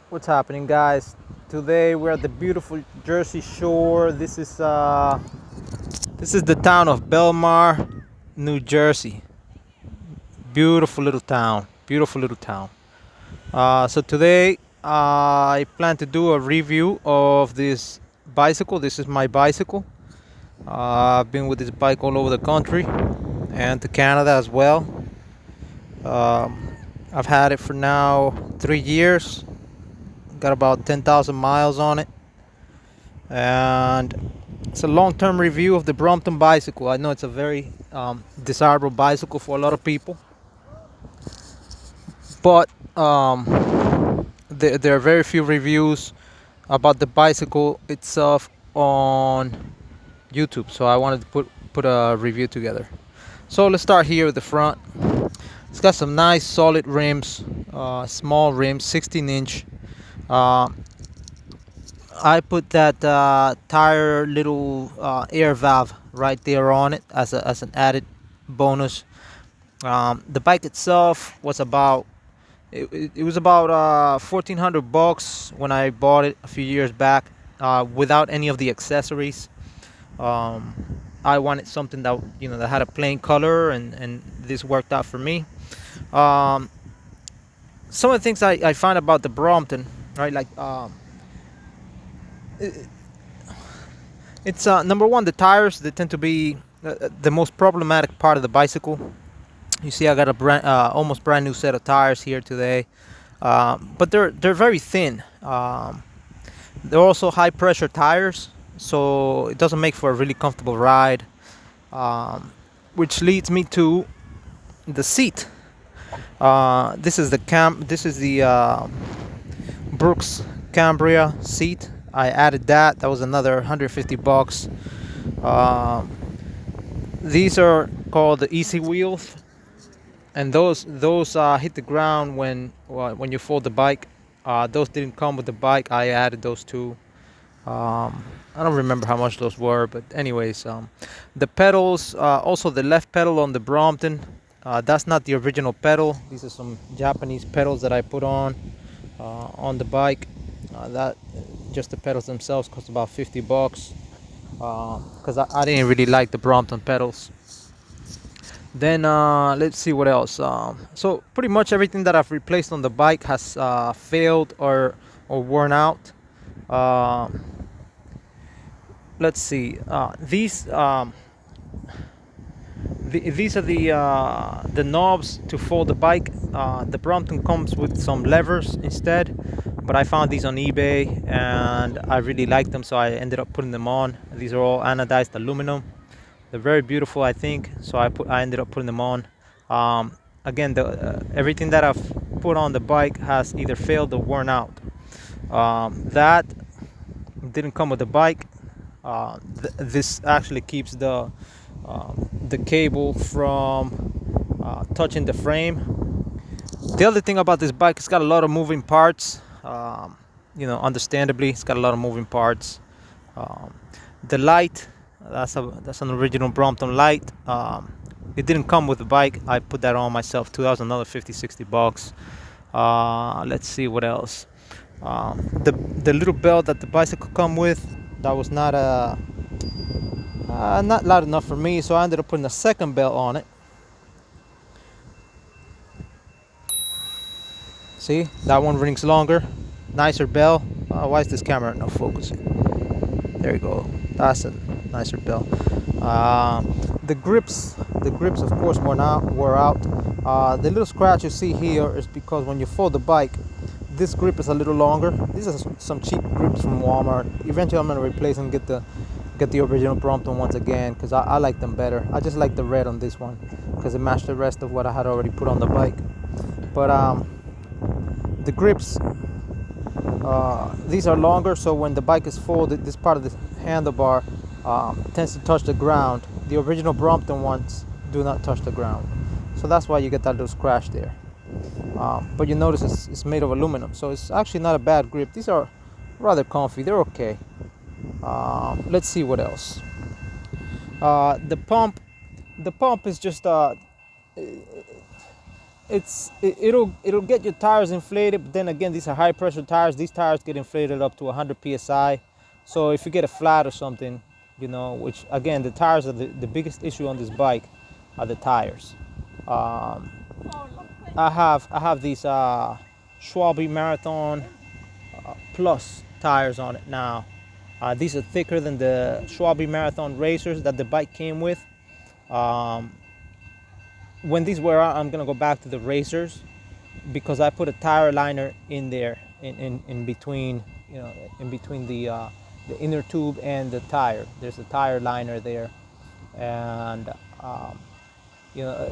What's happening, guys? Today we're at the beautiful Jersey Shore. This is the town of Belmar, New Jersey. Beautiful little town. Beautiful little town. So today I plan to do a review of this bicycle. This is my bicycle. I've been with this bike all over the country and to Canada as well. I've had it for now 3 years. Got about 10,000 miles on it, and it's a long-term review of the Brompton bicycle. I know it's a very desirable bicycle for a lot of people, but there are very few reviews about the bicycle itself on YouTube, so I wanted to put a review together. So let's start here with the front. It's got some nice solid rims, small rims, 16-inch. I put that tire little air valve right there on it as an added bonus. The bike itself was about it was about $1,400 when I bought it a few years back, without any of the accessories. I wanted something that that had a plain color, and this worked out for me. Um, some of the things I find about the Brompton, right? Like it's number one, the tires. They tend to be the most problematic part of the bicycle. You see, I got a almost brand new set of tires here today, but they're very thin. They're also high pressure tires, so it doesn't make for a really comfortable ride. Which leads me to the seat. This is the Brooks Cambria seat. I added that. That was another $150. These are called the Easy Wheels, and those hit the ground when you fold the bike. Those didn't come with the bike. I added those too. I don't remember how much those were, but anyways, the pedals, also the left pedal on the Brompton, that's not the original pedal. These are some Japanese pedals that I put on the bike. That just the pedals themselves cost about $50, because I didn't really like the Brompton pedals. Then let's see what else. So pretty much everything that I've replaced on the bike has failed or worn out. Uh, let's see. These are the knobs to fold the bike. The Brompton comes with some levers instead, but I found these on eBay and I really liked them, so I ended up putting them on. These are all anodized aluminum. They're very beautiful, I think, so I ended up putting them on. Again, everything that I've put on the bike has either failed or worn out. That didn't come with the bike. This actually keeps the cable from touching the frame. The other thing about this bike, it's got a lot of moving parts. Understandably, it's got a lot of moving parts. The light, that's an original Brompton light. It didn't come with the bike. I put that on myself too. That was another $50-$60. Let's see what else. The little bell that the bicycle come with, that was not loud enough for me, so I ended up putting a second bell on it. See, that one rings longer, nicer bell. Why is this camera not focusing? There you go. That's a nicer bell. The grips, of course, wore out. The little scratch you see here is because when you fold the bike, this grip is a little longer. These are some cheap grips from Walmart. Eventually, I'm gonna replace and get the original Brompton ones again, because I like them better. I just like the red on this one because it matched the rest of what I had already put on the bike. But the grips, these are longer, so when the bike is folded, this part of the handlebar tends to touch the ground. The original Brompton ones do not touch the ground, so that's why you get that little scratch there. But you notice it's made of aluminum, so it's actually not a bad grip. These are rather comfy. They're okay. Let's see what else. The pump is just it'll get your tires inflated, but then again, these are high pressure tires. These tires get inflated up to 100 psi. So if you get a flat or something, which again, the tires are the biggest issue on this bike, are the tires. um, I have these Schwalbe Marathon Plus tires on it now. These are thicker than the Schwalbe Marathon Racers that the bike came with. um, when these wear out, I'm gonna go back to the Racers, because I put a tire liner in there, in between, in between the inner tube and the tire. There's a tire liner there, and you know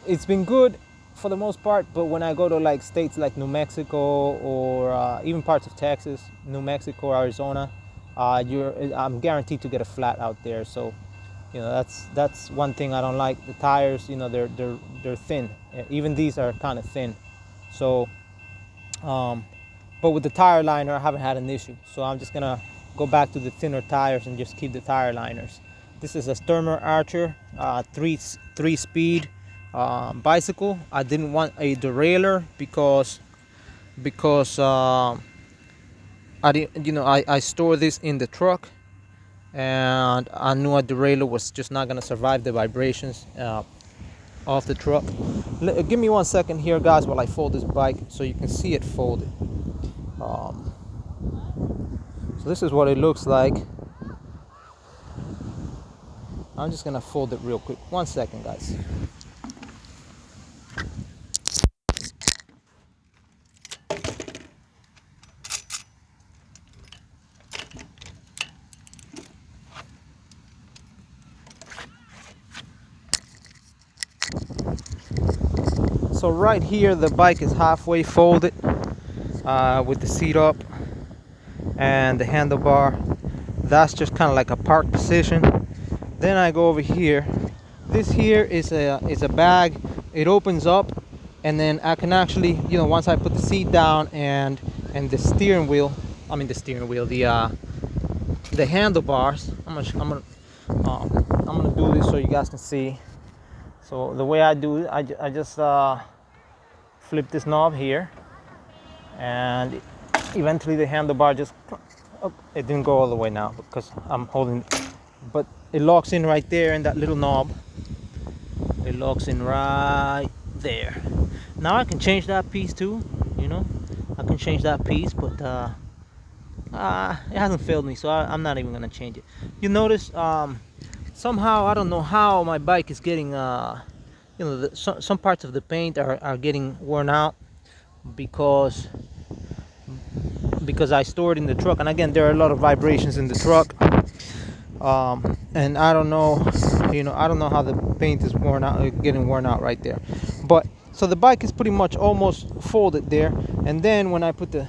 it's been good for the most part. But when I go to like states like New Mexico, or even parts of Texas, New Mexico, Arizona, I'm guaranteed to get a flat out there. So that's one thing I don't like. The tires, they're thin. Even these are kind of thin. So but with the tire liner, I haven't had an issue. So I'm just gonna go back to the thinner tires and just keep the tire liners. This is a Sturmer Archer three speed bicycle. I didn't want a derailleur because I didn't, I store this in the truck, and I knew a derailleur was just not gonna survive the vibrations off the truck. Give me 1 second here, guys, while I fold this bike so you can see it folded. So this is what it looks like. I'm just gonna fold it real quick. 1 second, guys. So right here, the bike is halfway folded with the seat up and the handlebar. That's just kind of like a park position. Then I go over here. This here is a bag. It opens up, and then I can actually, once I put the seat down and the steering wheel, the handlebars. I'm gonna do this so you guys can see. So the way I do it, I just flip this knob here, and eventually the handlebar just, it didn't go all the way now because I'm holding, but it locks in right there in that little knob. It locks in right there. Now I can change that piece too, I can change that piece, but it hasn't failed me, so I'm not even gonna change it. You notice somehow, I don't know how my bike is getting some parts of the paint are getting worn out because I store it in the truck. And again, there are a lot of vibrations in the truck, and I don't know how the paint is getting worn out right there. But so the bike is pretty much almost folded there. And then when I put the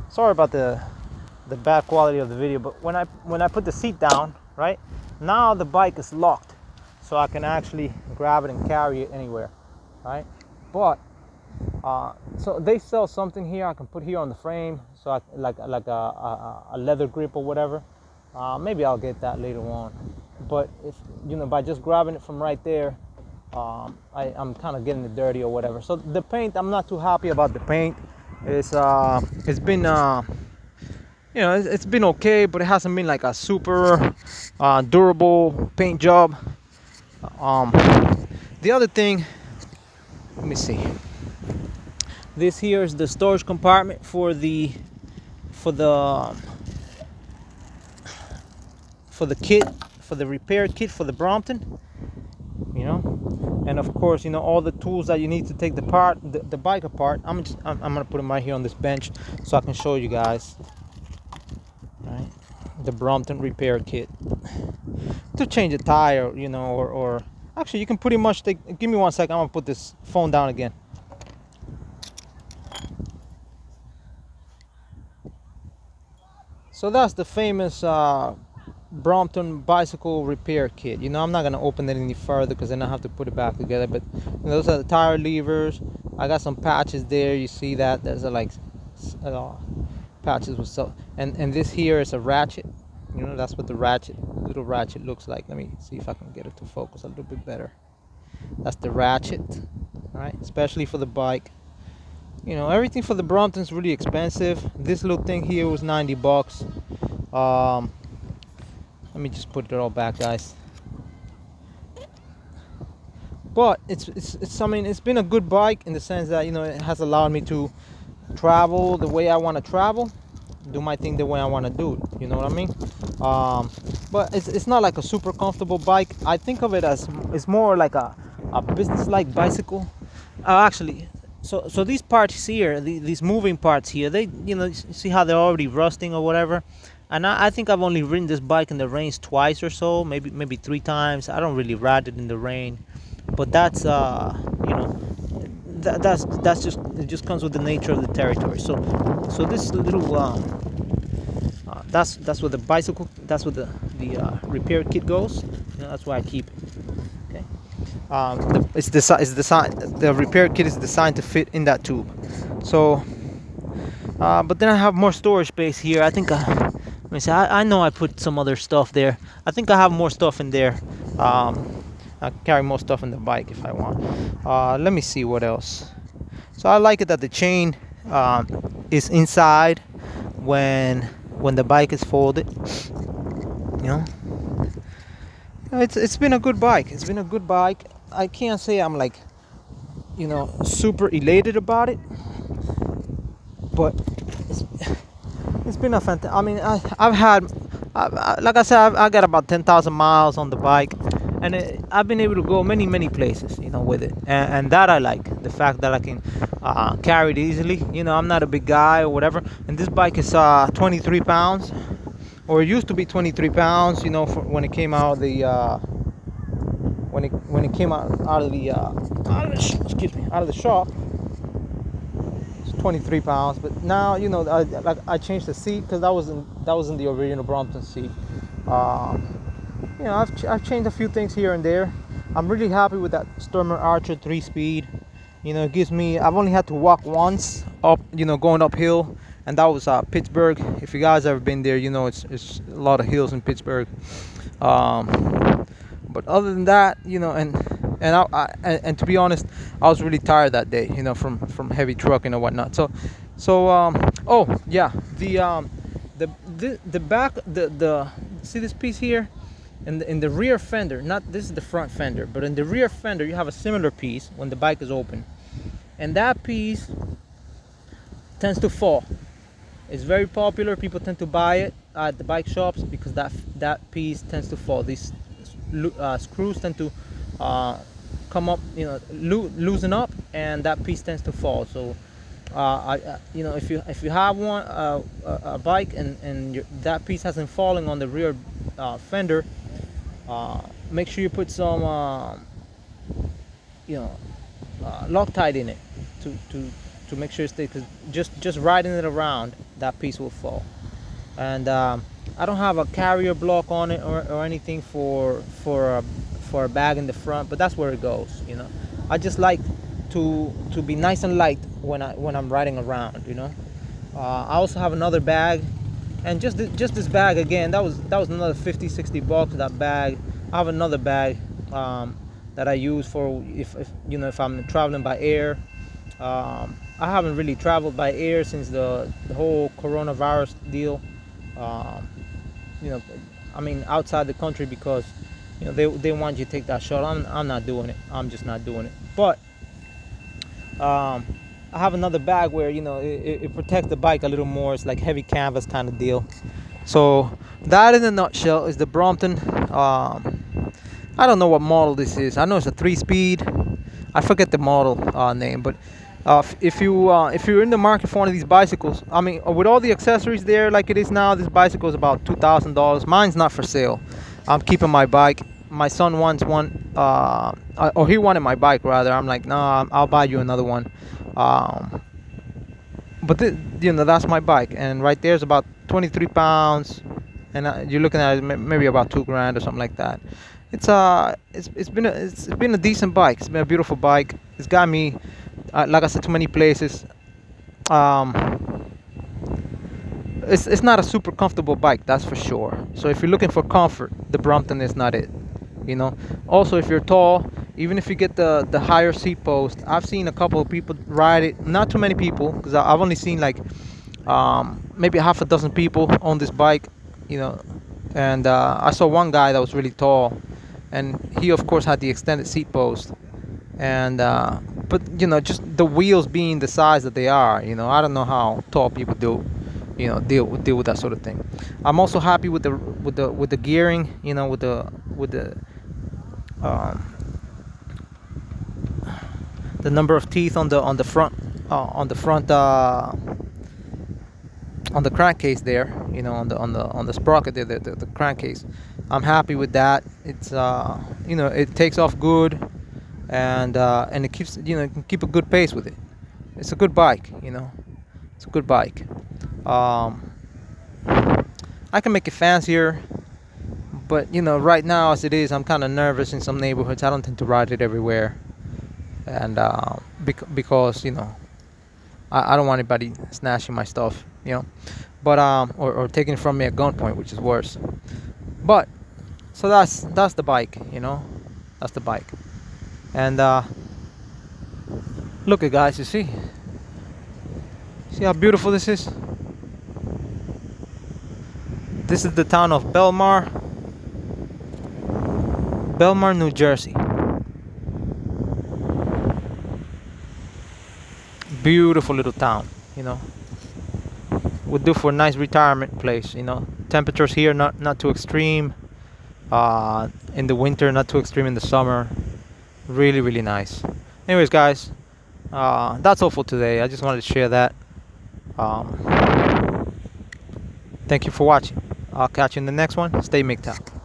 sorry about the bad quality of the video, but when I put the seat down, right now the bike is locked, so I can actually grab it and carry it anywhere, right? But so they sell something here I can put here on the frame, so like a leather grip or whatever. Maybe I'll get that later on. But if by just grabbing it from right there, I'm kind of getting it dirty or whatever. So the paint, I'm not too happy about the paint. It's been it's been okay, but it hasn't been like a super durable paint job. The other thing, let me see. This here is the storage compartment for the kit, for the repair kit for the Brompton. And of course, all the tools that you need to take the bike apart. I'm gonna put them right here on this bench so I can show you guys. Right, the Brompton repair kit to change a tire, or actually you can pretty much give me 1 second. I'm gonna put this phone down again. So that's the famous Brompton bicycle repair kit. I'm not gonna open it any further because then I have to put it back together. But those are the tire levers. I got some patches there. You see that? There's like patches with stuff. And this here is a ratchet. That's what the little ratchet looks like. Let me see if I can get it to focus a little bit better. That's the ratchet. All right, especially for the bike. Everything for the Brompton's really expensive. This little thing here was 90 bucks. Um, let me just put it all back, guys. But it's I mean, it's been a good bike in the sense that it has allowed me to travel the way I want to travel, do my thing the way I want to do it. You know what I mean? But it's not like a super comfortable bike. I think of it as it's more like a business-like bicycle. Actually, so these parts here, these moving parts here, they see how they're already rusting or whatever. And I think I've only ridden this bike in the rain twice or so, maybe 3 times. I don't really ride it in the rain, but that's that's just, it just comes with the nature of the territory. So this little that's where the bicycle, that's where the repair kit goes. That's why I keep it. Okay. The repair kit is designed to fit in that tube. So, but then I have more storage space here. I think let me see. I know I put some other stuff there. I think I have more stuff in there. I can carry more stuff in the bike if I want. Let me see what else. So I like it that the chain is inside when the bike is folded. It's been a good bike. It's been a good bike. I can't say I'm like super elated about it, but it's been a fantastic. I mean, I've had, like I said, I got about 10,000 miles on the bike, and I've been able to go many places, with it, and that I like, the fact that I can carry it easily. I'm not a big guy or whatever, and this bike is 23 pounds, or it used to be 23 pounds. For when it came out of the when it came out of the out of the shop. 23 pounds, but now I changed the seat because that wasn't the original Brompton seat. I've changed a few things here and there. I'm really happy with that Sturmer Archer 3-speed. It gives me, I've only had to walk once up, going uphill, and that was Pittsburgh. If you guys ever been there, it's a lot of hills in Pittsburgh. But other than that, and to be honest, I was really tired that day, from heavy trucking and whatnot. So oh yeah, the back, see this piece here, in the rear fender. Not this is the front fender, but in the rear fender you have a similar piece when the bike is open, and that piece tends to fall. It's very popular. People tend to buy it at the bike shops because that piece tends to fall. These screws tend to come up, loosen up, and that piece tends to fall. So if you have a bike and that piece hasn't fallen on the rear fender, make sure you put some Loctite in it to make sure it stays, because just riding it around, that piece will fall. And I don't have a carrier block on it or anything for a bag in the front, but that's where it goes. I just like to be nice and light when I'm riding around. I also have another bag, and just this bag again, that was another 50-60 bucks, that bag. I have another bag that I use for if I'm traveling by air. I haven't really traveled by air since the whole coronavirus deal. I mean, outside the country, because they want you to take that shot. I'm not doing it. I'm just not doing it. But I have another bag where it protects the bike a little more. It's like heavy canvas kind of deal. So that in a nutshell is the Brompton. I don't know what model this is. I know it's a 3-speed. I forget the model name, but if you're in the market for one of these bicycles, I mean, with all the accessories there like it is now, this bicycle is about $2,000. Mine's not for sale. I'm keeping my bike. My son wants one, or he wanted my bike rather. I'm like, nah, I'll buy you another one. But that's my bike, and right there's about 23 pounds, and you're looking at maybe about $2,000 or something like that. It's been a decent bike. It's been a beautiful bike. It's got me, like I said, to many places. It's not a super comfortable bike, that's for sure. So if you're looking for comfort, the Brompton is not it. Also, if you're tall, Even if you get the higher seat post, I've seen a couple of people ride it. Not too many people, because I've only seen like maybe half a dozen people on this bike, you know. And I saw one guy that was really tall, and he of course had the extended seat post. And but you know, just the wheels being the size that they are, you know, I don't know how tall people do, you know, deal with that sort of thing. I'm also happy with the gearing, you know, with um, the number of teeth on the front on the crankcase there, you know, on the sprocket there, the crankcase. I'm happy with that. It's you know, it takes off good, and it keeps, you know, you can keep a good pace with it. It's a good bike, you know. It's a good bike. Um, I can make it fancier, but you know, right now as it is, I'm kind of nervous in some neighborhoods. I don't tend to ride it everywhere, and because you know, I don't want anybody snatching my stuff, you know, but or taking it from me at gunpoint, which is worse. But so that's the bike, you know, that's the bike. And look at, guys, you see how beautiful this is. This is the town of Belmar, New Jersey. Beautiful little town, you know. Would do for a nice retirement place, you know. Temperatures here not too extreme. In the winter, not too extreme in the summer. Really, really nice. Anyways, guys, that's all for today. I just wanted to share that. Thank you for watching. I'll catch you in the next one. Stay MGTOW.